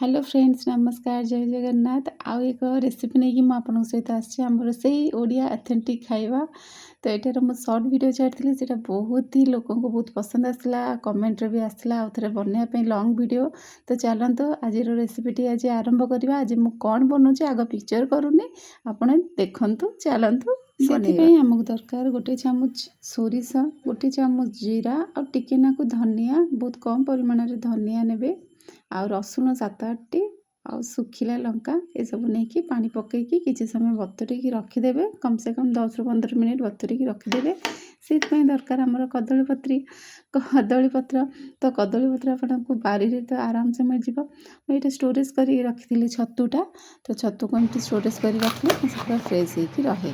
Hello friends नमस्कार जय जगन्नाथ आउ एक रेसिपी नहीं कि मुझे सहित आमर से ओडिया अथेंटिक खाइबा तो यार मुझे सर्ट वीडियो छाड़ी से बहुत ही लोक बहुत पसंद आसला कमेंट भी आसला आउ थे बनवाई लंग वीडियो तो चलते आज रेसिपीटी आज आरंभ करवा आज मुझे कौन बनाऊँ आग पिक्चर करूनी आपड़ देखु चलतु से आमको दरकार गोटे चामच सोरिष गोटे चामच जीरा और टिके नाकु धनिया बहुत कम परिमाण धनिया ने आउ रसुण 7-8 आउ सुखिला लंका ये सब नहीं कि पानी पकईकि किसी समय बतुरी रखिदेवे कम से कम 10-15 मिनिट बतुरी रखिदेवे से दरकार आमर कदलीपत्री कदलीपत्र तो कदलीपत्र आपको बारी तो आराम से मिल जाए मुझे स्टोरेज कर रखी छतुटा तो छतु को एमती स्टोरेज कर रखिले पूरा फ्रेश होकर रहे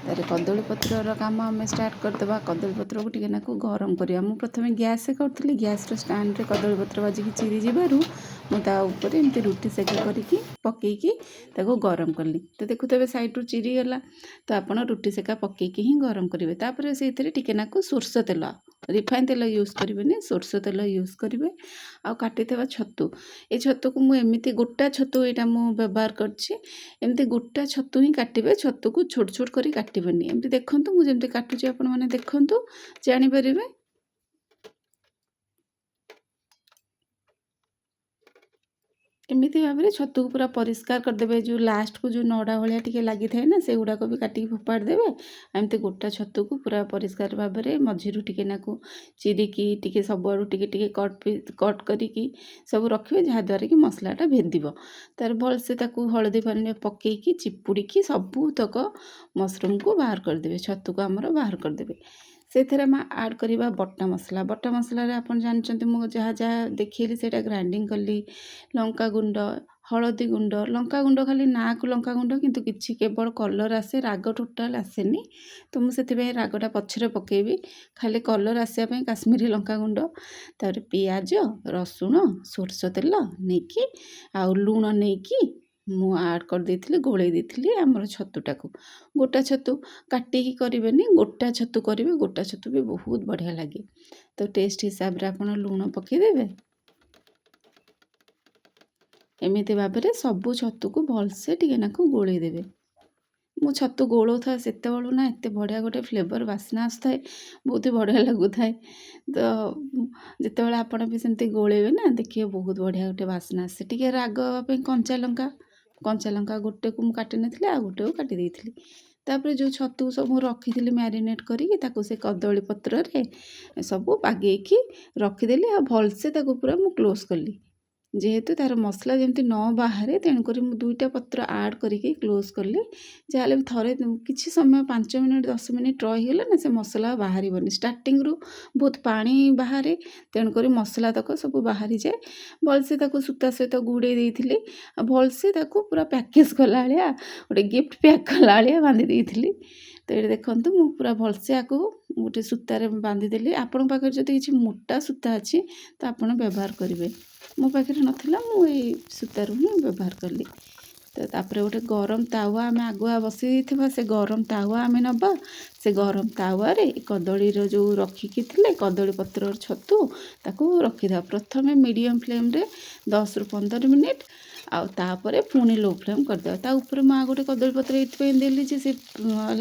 तार कदलीपत्र काम आम स्टार्ट करदे कदलीपत्र को टिके नाकु गरम करा मुझे प्रथम गैस करी गैस स्टैंड रे कदलीपत्र बाजिकी चिरी जीवारू मुझे एमती रुटी सेक करके पकईकी गरम कली तो देखुते साइड रू चिरी गला तो आप रुटी सेका पकईकी ही गरम करेंगे तापर से टिके नाकु सोरष तेल रिफाइन तेल यूज करेंगे सोरष तेल यूज करेंगे आउ काटी छतु ये छतु को मुझे गोटा छतु यहाँ मुझे व्यवहार करमती गोटा छतु ही काटे छतु को छोट छोट कर काटबनी एमती देखूँ मुझे काटुची आपण मैंने देखूँ जानीपर एमती भाव में छतु को पूरा परिष्कार करदे जो लास्ट को जो नड़ा भाया टी लगी थाए ना से गुड़ाक भी काटिक फोपाड़ देवे एमती गोटा छतु को पूरा परिष्कार भाव में मझीरू टिके नाकु चिरिकी टिके सबुआड़ू टिके कट करिकी सब रखिए जहाँद्वारा कि मसलाटा भेदिव तार भलसे हलदी पानी पकईकी चिपुड़ी सबूतक मसरूम को बाहर करदे छतु को आमर बाहर करदे से आड करवा बटा मसला आप जानते मुझे जहाँ जहाँ देखिए से ग्राइंडिंग कली लंका गुंड हलदी गुंड लंका गुंड खाली ना को लंका गुंड किंतु किसी केवल कलर आसे राग टोटाल आसेनी तो मुझे रागटा पछरे पकेबी खाली कलर आसापी काश्मीरी लंका गुंड तापर पियाज रसुण सोरष तेल नहीं कि आउ लुण नहीं कि मु आड कर देथिली गोले देथिली आमर छतुटा को गोटा छतु काटिकी करेंगे गोटा छतु करेंगे गोटा छतु भी बहुत बढ़िया लगे तो टेस्ट हिसाब से आप लुण पकईदेवे एमती भाव में सबू छतु को भलसे टिके नाकु गोले देवे मु छतु गोलो था से ना एत बढ़िया गोटे फ्लेवर बास्ना आसए बहुत ही बढ़िया लगुए तो जितेबाला आपड़ भी सेमती गोलेबे ना देखिए बहुत बढ़िया गोटे बास्ना आसे टिके राग कंचा लंका गोटे को काटी नथी आ गोटे को काटी देइथिली तापर जो छतु सब रखी मैरिनेट करी से कदली पत्र रे सब बागेकी रखीदेली आ भलसे पूरा मु क्लोज कली जेहेतु तार मसला जमी न बाहर तेणुक दुईटा पत्र आड करके क्लोज कली जहाँ भी थे किसी समय 5 मिनट 10 मिनट रहीगला ना से मसला बाहर स्टार्टिंग रू बहुत पानी बाहर तेणुक मसला तक सब बाहरी जाए भलसे सूता सहित गुड़े देती भलसे पूरा पैकेज कला गोटे गिफ्ट पैक कला बांधी देती तो ये देखो मु पूरा भलसे आको गोटे सूतार बांधीदेली आपण पाखे जब किसी मोटा सूता अच्छी तो आप व्यवहार करेंगे मो पाखे नाला मुझे सूतारू ही व्यवहार कली तो तापर गोटे गरम तावा आम आगुआ बसई से गरम तावा आम नवा से गरम तावार कदली जो रखिकी कदली पत्र छतु ताकू रखीद प्रथम मीडियम फ्लेम रे 10 ରୁ 15 मिनिट आउे पुणी लो फ्लेम करदे तापर मुझे गोटे कदलीपत्र ये देली से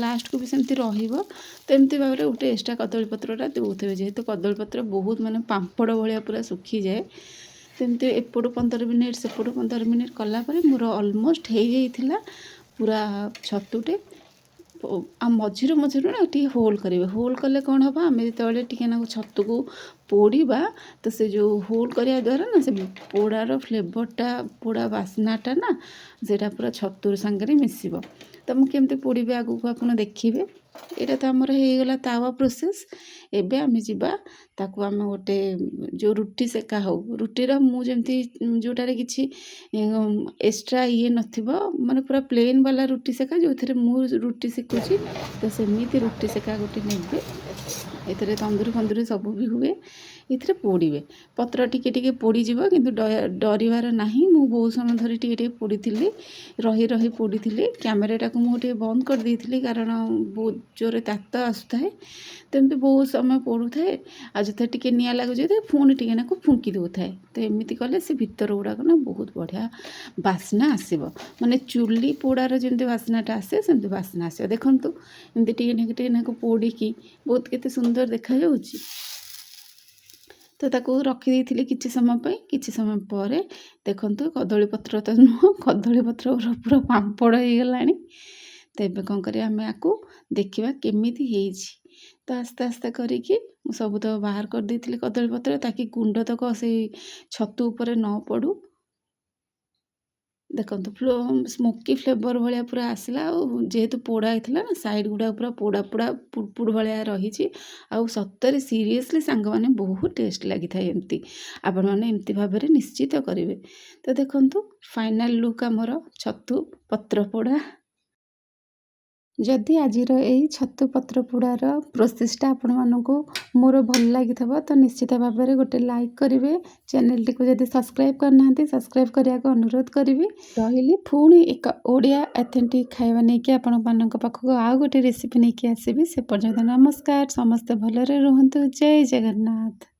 लास्ट को भी सेमती रहिबो तो एमती भाव में गोटे एक्स्ट्रा कदलीपत्रटा देते जेहेतु कदलीपत्र बहुत माने पांपड़ भाया पूरा सुखी जाए सेमती एपटू 15 मिनिट सेपटू 15 मिनिट कलापर मोर अलमोस्ट हो जाइथिला पूरा छतुटे आ मझीर मझीर ना टी होल करेंगे होल कले कौन हम आम जो टे ना छतु को पोड़ा तो से जो होल करने द्वारा ना से पोड़ार फ्लेवरटा पोड़ा बास्नाटा ना सेटा पूरा छतुर सांगे मिसिब तो मुझे केमती पोड़ी आगू को आप देखिए यहाँ तो आमर होगला तावा प्रोसेस एबे आम जावा ताकू आम गोटे जो रुटी सेका हो रुटीर मुझे जोटार कि एक्स्ट्रा ये नथिबो माने पूरा प्लेन वाला रुटी सेका जो थे मु रुटी सेकुची तो सेमती रुटी सेका गोटे नेबे एथरे तंदूरी फंदूरी सब भी हुए ଏଥିରେ ପୋଡ଼ିବେ। ପତ୍ର ଟିକେ ଟିକେ ପୋଡ଼ିଯିବ କିନ୍ତୁ ଡରିବାର ନାହିଁ। ମୁଁ ବହୁତ ସମୟ ଧରି ଟିକେ ଟିକେ ପୋଡ଼ିଥିଲି, ରହି ପୋଡ଼ିଥିଲି। କ୍ୟାମେରାଟାକୁ ମୁଁ ଟିକେ ବନ୍ଦ କରିଦେଇଥିଲି କାରଣ ବହୁତ ଜୋରରେ ତାତ ଆସୁଥାଏ। ତ ଏମିତି ବହୁତ ସମୟ ପୋଡ଼ୁଥାଏ। ଆଉ ଯେତେବେଳେ ଟିକେ ନିଆଁ ଲାଗୁଛି ପୁଣି ଟିକେ ନାକୁ ଫୁଙ୍କି ଦେଉଥାଏ। ତ ଏମିତି କଲେ ସେ ଭିତର ଗୁଡ଼ାକ ନା ବହୁତ ବଢ଼ିଆ ବାସ୍ନା ଆସିବ। ମାନେ ଚୁଲି ପୋଡ଼ାର ଯେମିତି ବାସ୍ନାଟା ଆସେ ସେମିତି ବାସ୍ନା ଆସିବ। ଦେଖନ୍ତୁ ଏମିତି ଟିକେ ନାକୁ ପୋଡ଼ିକି ବହୁତ କେତେ ସୁନ୍ଦର ଦେଖାଯାଉଛି। ତ ତାକୁ ରଖିଦେଇଥିଲି କିଛି ସମୟ ପାଇଁ। କିଛି ସମୟ ପରେ ଦେଖନ୍ତୁ କଦଳୀ ପତ୍ର ତ ନୁହଁ, କଦଳୀ ପତ୍ର ପୁରା ପାମ୍ପଡ଼ ହେଇଗଲାଣି। ତ ଏବେ କ'ଣ କରିବା, ଆମେ ଆକୁ ଦେଖିବା କେମିତି ହେଇଛି। ତ ଆସ୍ତେ ଆସ୍ତେ କରିକି ମୁଁ ସବୁ ତ ବାହାର କରିଦେଇଥିଲି କଦଳୀପତ୍ର, ତାକି ଗୁଣ୍ଡ ତକ ସେଇ ଛତୁ ଉପରେ ନ ପଡ଼ୁ। ଦେଖନ୍ତୁ ସ୍ମୋକି ଫ୍ଲେଭର୍ ଭଳିଆ ପୁରା ଆସିଲା। ଆଉ ଯେହେତୁ ପୋଡ଼ା ହେଇଥିଲା ନା, ସାଇଡ଼୍ ଗୁଡ଼ାକ ପୁରା ପୋଡ଼ା ପୋଡ଼ା ପୁଡ଼ପୁଡ଼ ଭଳିଆ ରହିଛି। ଆଉ ସତରେ ସିରିୟସଲି ସାଙ୍ଗମାନେ ବହୁତ ଟେଷ୍ଟ ଲାଗିଥାଏ ଏମିତି। ଆପଣମାନେ ଏମିତି ଭାବରେ ନିଶ୍ଚିତ କରିବେ। ତ ଦେଖନ୍ତୁ ଫାଇନାଲ୍ ଲୁକ୍ ଆମର ଛତୁ ପତ୍ର ପୋଡ଼ା। ଯଦି ଆଜିର ଏଇ ଛତୁ ପତ୍ର ପୋଡ଼ାର ପ୍ରୋସେସ୍ଟା ଆପଣମାନଙ୍କୁ ମୋର ଭଲ ଲାଗିଥିବ ତ ନିଶ୍ଚିତ ଭାବରେ ଗୋଟେ ଲାଇକ୍ କରିବେ। ଚ୍ୟାନେଲଟିକୁ ଯଦି ସବସ୍କ୍ରାଇବ୍ କରିନାହାନ୍ତି ସବସ୍କ୍ରାଇବ୍ କରିବାକୁ ଅନୁରୋଧ କରିବି। ରହିଲି ପୁଣି ଏକ ଓଡ଼ିଆ ଅଥେଣ୍ଟିକ୍ ଖାଇବା ନେଇକି ଆପଣମାନଙ୍କ ପାଖକୁ ଆଉ ଗୋଟେ ରେସିପି ନେଇକି ଆସିବି। ସେ ପର୍ଯ୍ୟନ୍ତ ନମସ୍କାର। ସମସ୍ତେ ଭଲରେ ରୁହନ୍ତୁ। ଜୟ ଜଗନ୍ନାଥ।